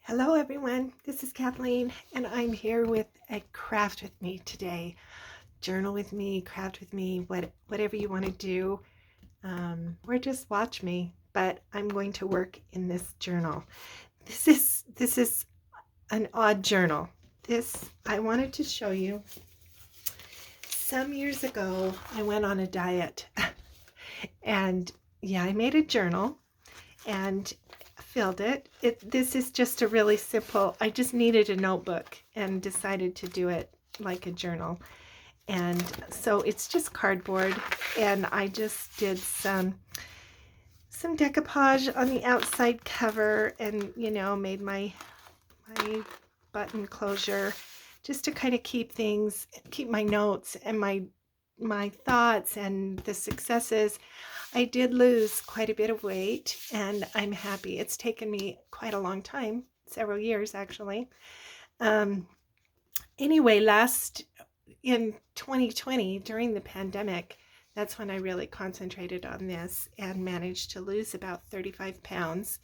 Hello everyone, this is Kathleen and I'm here with a craft with me today. Journal with me, craft with me, whatever you want to do, or just watch me, but I'm going to work in this journal. This is an odd journal. This I wanted to show you. Some years ago I went on a diet and yeah, I made a journal and filled it. This is just a really simple, I just needed a notebook and decided to do it like a journal. And so it's just cardboard and I just did some decoupage on the outside cover and made my button closure just to kind of keep my notes and my thoughts and the successes. I did lose quite a bit of weight and I'm happy. It's taken me quite a long time, several years actually. Um, anyway, last in 2020 during the pandemic, that's when I really concentrated on this and managed to lose about 35 pounds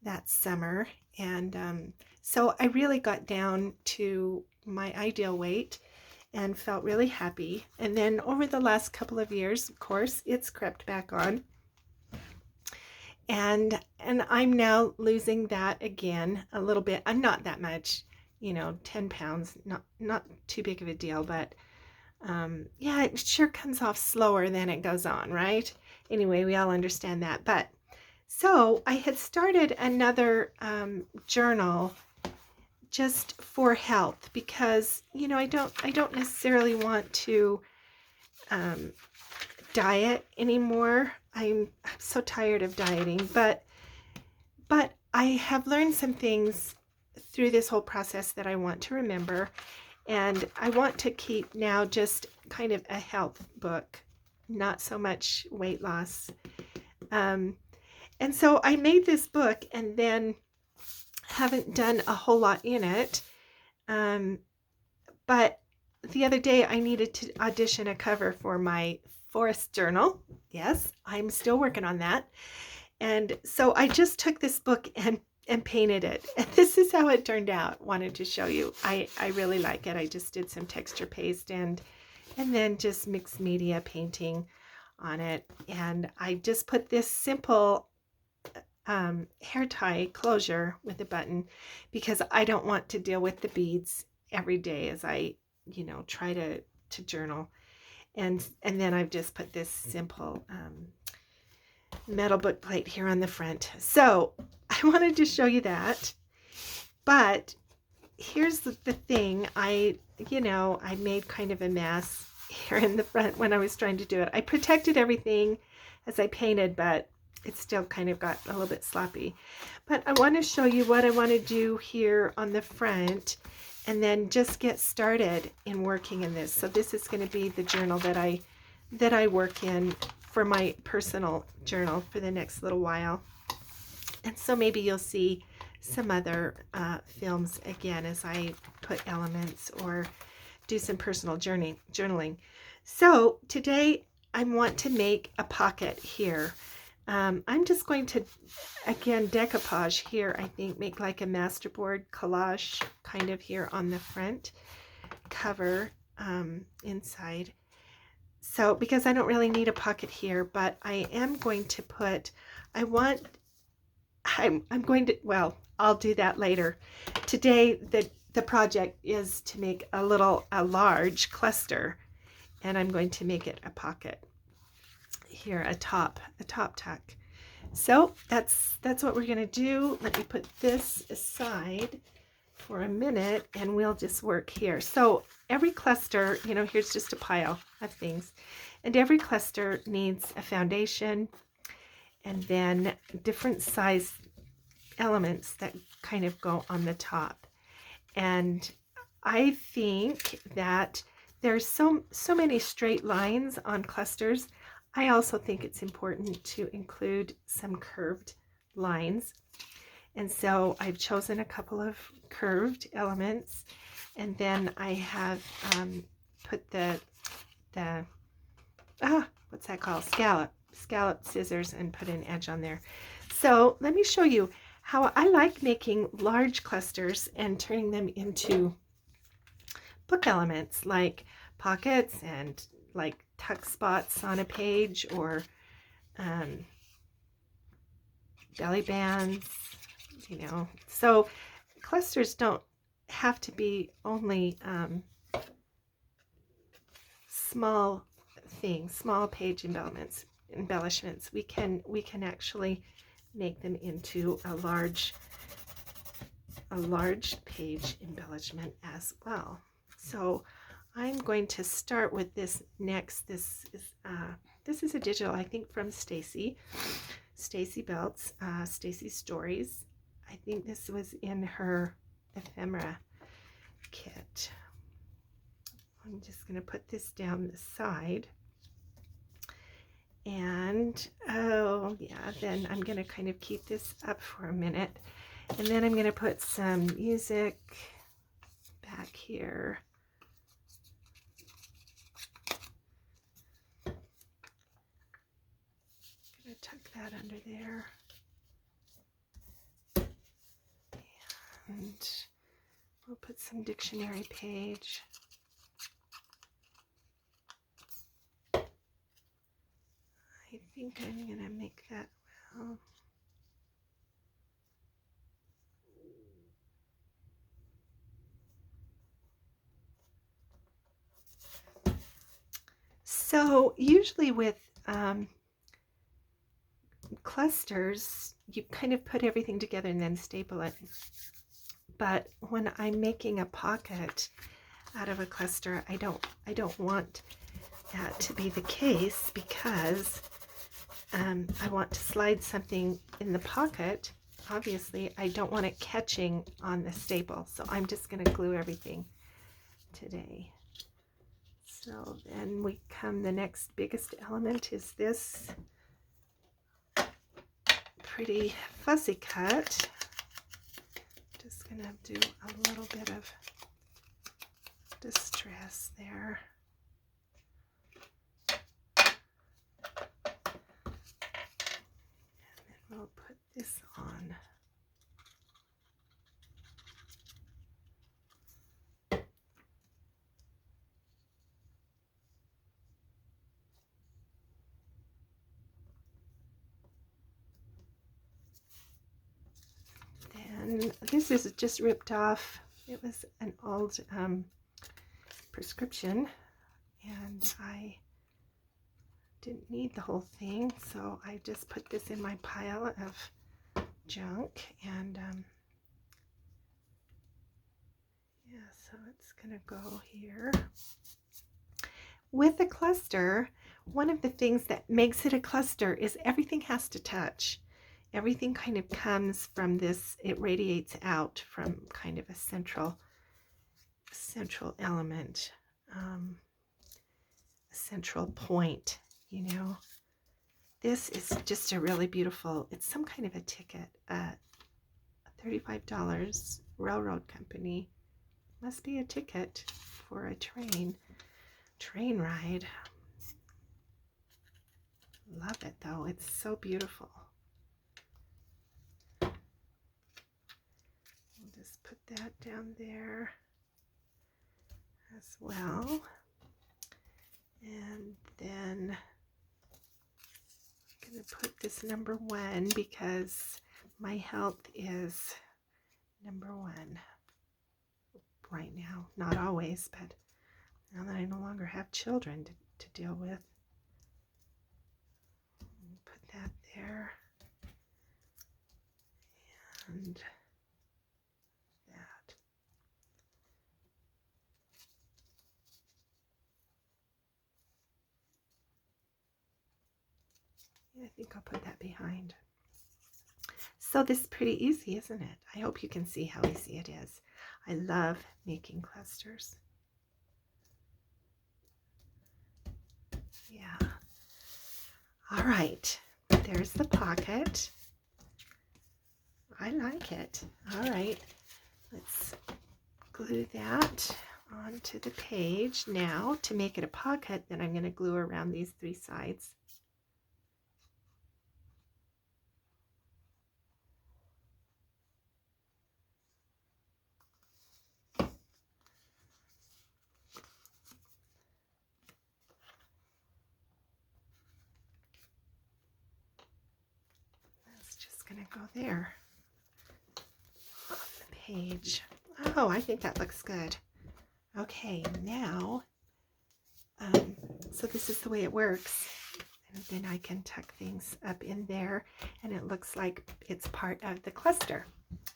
that summer. And so I really got down to my ideal weight and felt really happy. And then over the last couple of years, of course, it's crept back on. And I'm now losing that again a little bit. I'm not that much, 10 pounds, not too big of a deal, but yeah, it sure comes off slower than it goes on, right? Anyway, we all understand that. But so I had started another journal just for health because I don't necessarily want to um, diet anymore. I'm so tired of dieting, but I have learned some things through this whole process that I want to remember, and I want to keep now just kind of a health book, not so much weight loss. Um, and so I made this book and then haven't done a whole lot in it. Um, but the other day I needed to audition a cover for my forest journal. Yes, I'm still working on that. And so I just took this book and painted it. And this is how it turned out. Wanted to show you. I really like it. I just did some texture paste and then just mixed media painting on it. And I just put this simple hair tie closure with a button because I don't want to deal with the beads every day as I, try to journal. And then I've just put this simple metal book plate here on the front. So I wanted to show you that. But here's the thing. I made kind of a mess here in the front when I was trying to do it. I protected everything as I painted, but it still kind of got a little bit sloppy. But I want to show you what I want to do here on the front and then just get started in working in this. So this is going to be the journal that I work in for my personal journal for the next little while. And so maybe you'll see some other films again as I put elements or do some personal journaling. So today I want to make a pocket here. I'm just going to, again, decoupage here, I think, make like a masterboard collage kind of here on the front cover inside. So, because I don't really need a pocket here, but I am going to put, I'm going to, well, I'll do that later. Today, the project is to make a large cluster, and I'm going to make it a pocket here, a top tuck. So that's what we're going to do. Let me put this aside for a minute and we'll just work here. So every cluster, here's just a pile of things, and every cluster needs a foundation and then different size elements that kind of go on the top. And I think that there's so many straight lines on clusters. I also think it's important to include some curved lines. And so I've chosen a couple of curved elements, and then I have put what's that called? Scallop scissors and put an edge on there. So let me show you how I like making large clusters and turning them into book elements like pockets and like tuck spots on a page, or um, belly bands, you know. So clusters don't have to be only small things, small page embellishments. We can actually make them into a large page embellishment as well. So I'm going to start with this next. This is a digital, I think, from Stacy Belts, Stacy Stories. I think this was in her ephemera kit. I'm just going to put this down the side. And oh yeah, then I'm going to kind of keep this up for a minute. And then I'm going to put some music back here. I'm going to tuck that under there. And we'll put some dictionary page. I think I'm going to make that, well, so usually with clusters, you kind of put everything together and then staple it. But when I'm making a pocket out of a cluster, I don't want that to be the case, because I want to slide something in the pocket. Obviously, I don't want it catching on the staple, so I'm just going to glue everything today. So then the next biggest element is this pretty fussy cut. Just going to do a little bit of distress there. And then we'll put this on. And this is just ripped off. It was an old prescription, and I didn't need the whole thing, so I just put this in my pile of junk. And yeah, so it's gonna go here. With a cluster, one of the things that makes it a cluster is everything has to touch. Everything kind of comes from this, it radiates out from kind of a central element, a central point, you know. This is just a really beautiful, it's some kind of a ticket, $35, railroad company. Must be a ticket for a train ride. Love it though, it's so beautiful. Just put that down there as well. And then I'm going to put this number 1 because my health is number 1 right now. Not always, but now that I no longer have children to deal with. Put that there. And that. I think I'll put that behind. So this is pretty easy, isn't it? I hope you can see how easy it is. I love making clusters. Yeah. All right, there's the pocket. I like it. All right, let's glue that onto the page. Now, to make it a pocket, then I'm going to glue around these 3 sides. go there on the page. Oh, I think that looks good. Okay, now, so this is the way it works. And then I can tuck things up in there, and it looks like it's part of the cluster.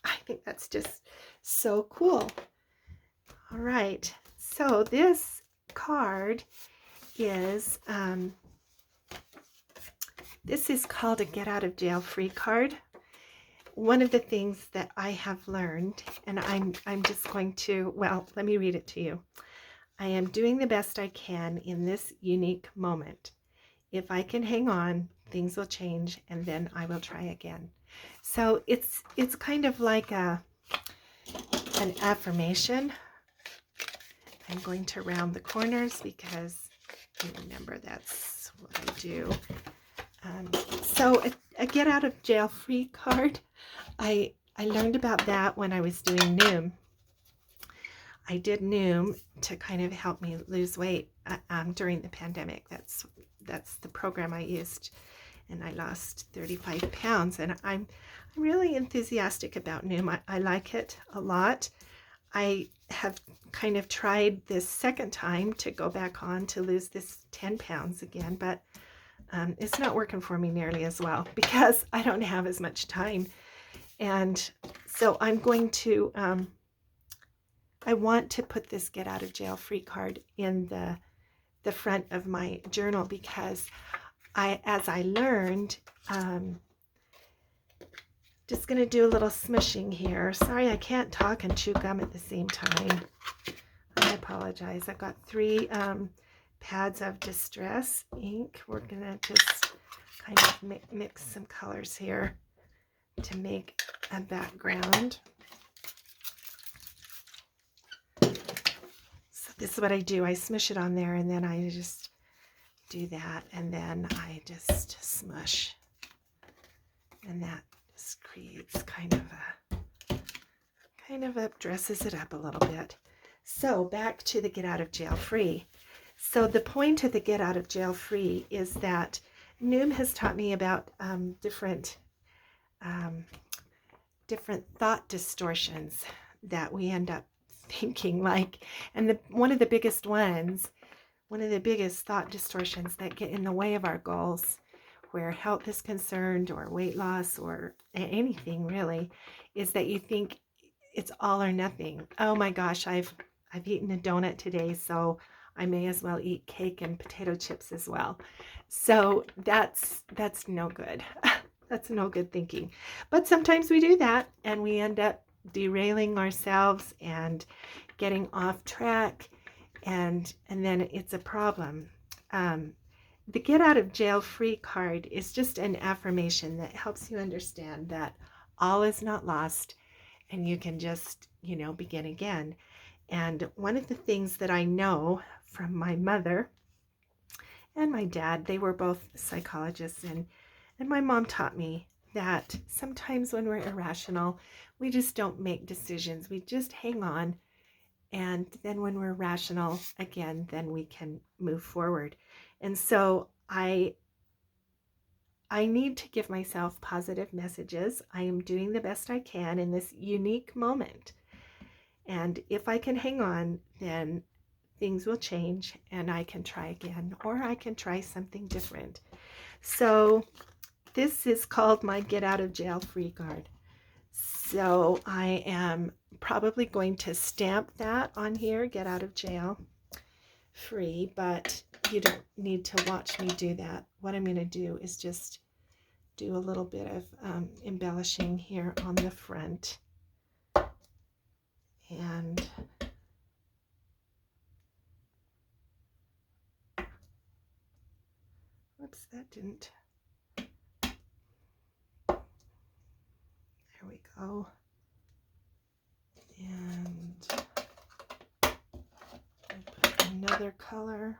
I think that's just so cool. All right, so this card is, this is called a get out of jail free card. One of the things that I have learned, and I'm just going to, well, let me read it to you. I am doing the best I can in this unique moment. If I can hang on, things will change, and then I will try again. So it's kind of like an affirmation. I'm going to round the corners because remember that's what I do. So a get out of jail free card. I learned about that when I was doing Noom. I did Noom to kind of help me lose weight during the pandemic. That's the program I used, and I lost 35 pounds. And I'm really enthusiastic about Noom. I like it a lot. I have kind of tried this second time to go back on to lose this 10 pounds again, but it's not working for me nearly as well because I don't have as much time. And so I'm going to, I want to put this get out of jail free card in the front of my journal because as I learned, just going to do a little smushing here. Sorry, I can't talk and chew gum at the same time. I apologize. I've got 3 pads of Distress ink. We're going to just kind of mix some colors here to make a background. So this is what I do. I smush it on there, and then I just do that, and then I just smush. And that just creates kind of a dresses it up a little bit. So back to the get out of jail free. So the point of the get out of jail free is that Noom has taught me about different thought distortions that we end up thinking like, and one of the biggest thought distortions that get in the way of our goals, where health is concerned or weight loss or anything really, is that you think it's all or nothing. Oh my gosh, I've eaten a donut today, so I may as well eat cake and potato chips as well. So that's no good. That's no good thinking. But sometimes we do that, and we end up derailing ourselves and getting off track, and then it's a problem. The get out of jail free card is just an affirmation that helps you understand that all is not lost, and you can just, begin again. And one of the things that I know from my mother and my dad, they were both psychologists, and my mom taught me that sometimes when we're irrational, we just don't make decisions. We just hang on. And then when we're rational again, then we can move forward. And so I need to give myself positive messages. I am doing the best I can in this unique moment. And if I can hang on, then things will change and I can try again, or I can try something different. So this is called my get out of jail free card. So I am probably going to stamp that on here, get out of jail free, but you don't need to watch me do that. What I'm going to do is just do a little bit of embellishing here on the front. And whoops, that didn't. There we go. And put another color.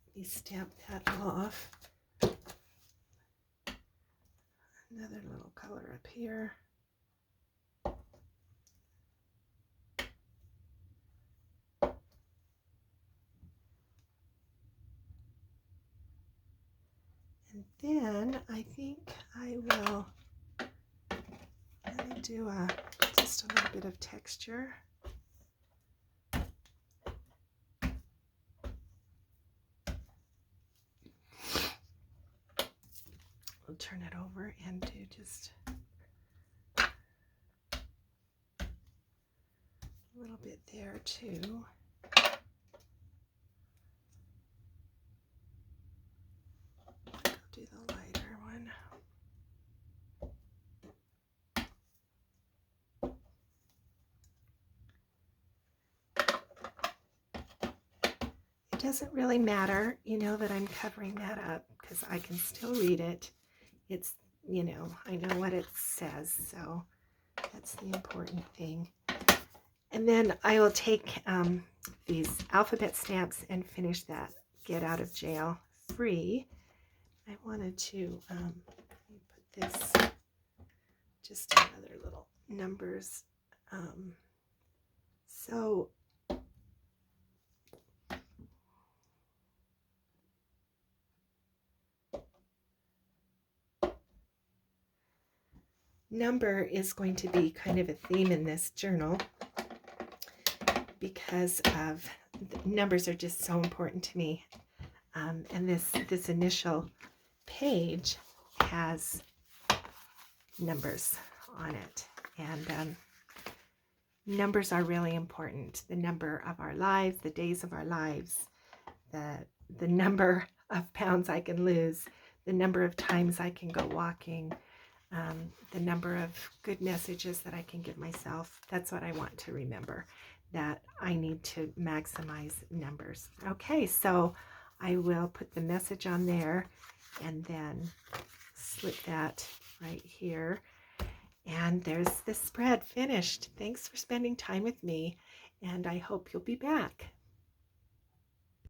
Let me stamp that off. Another little color up here. And then I think I will do just a little bit of texture. We'll turn it over and do just a little bit there too. Do the lighter one. It doesn't really matter, that I'm covering that up because I can still read it. It's, I know what it says, so that's the important thing. And then I will take these alphabet stamps and finish that get out of jail free. I wanted to put this, just another little numbers. So number is going to be kind of a theme in this journal because of numbers are just so important to me. And this initial page has numbers on it, and numbers are really important. The number of our lives, the days of our lives, the number of pounds I can lose, the number of times I can go walking, the number of good messages that I can give myself. That's what I want to remember, that I need to maximize numbers. Okay, so I will put the message on there and then slip that right here. And there's the spread finished. Thanks for spending time with me, and I hope you'll be back.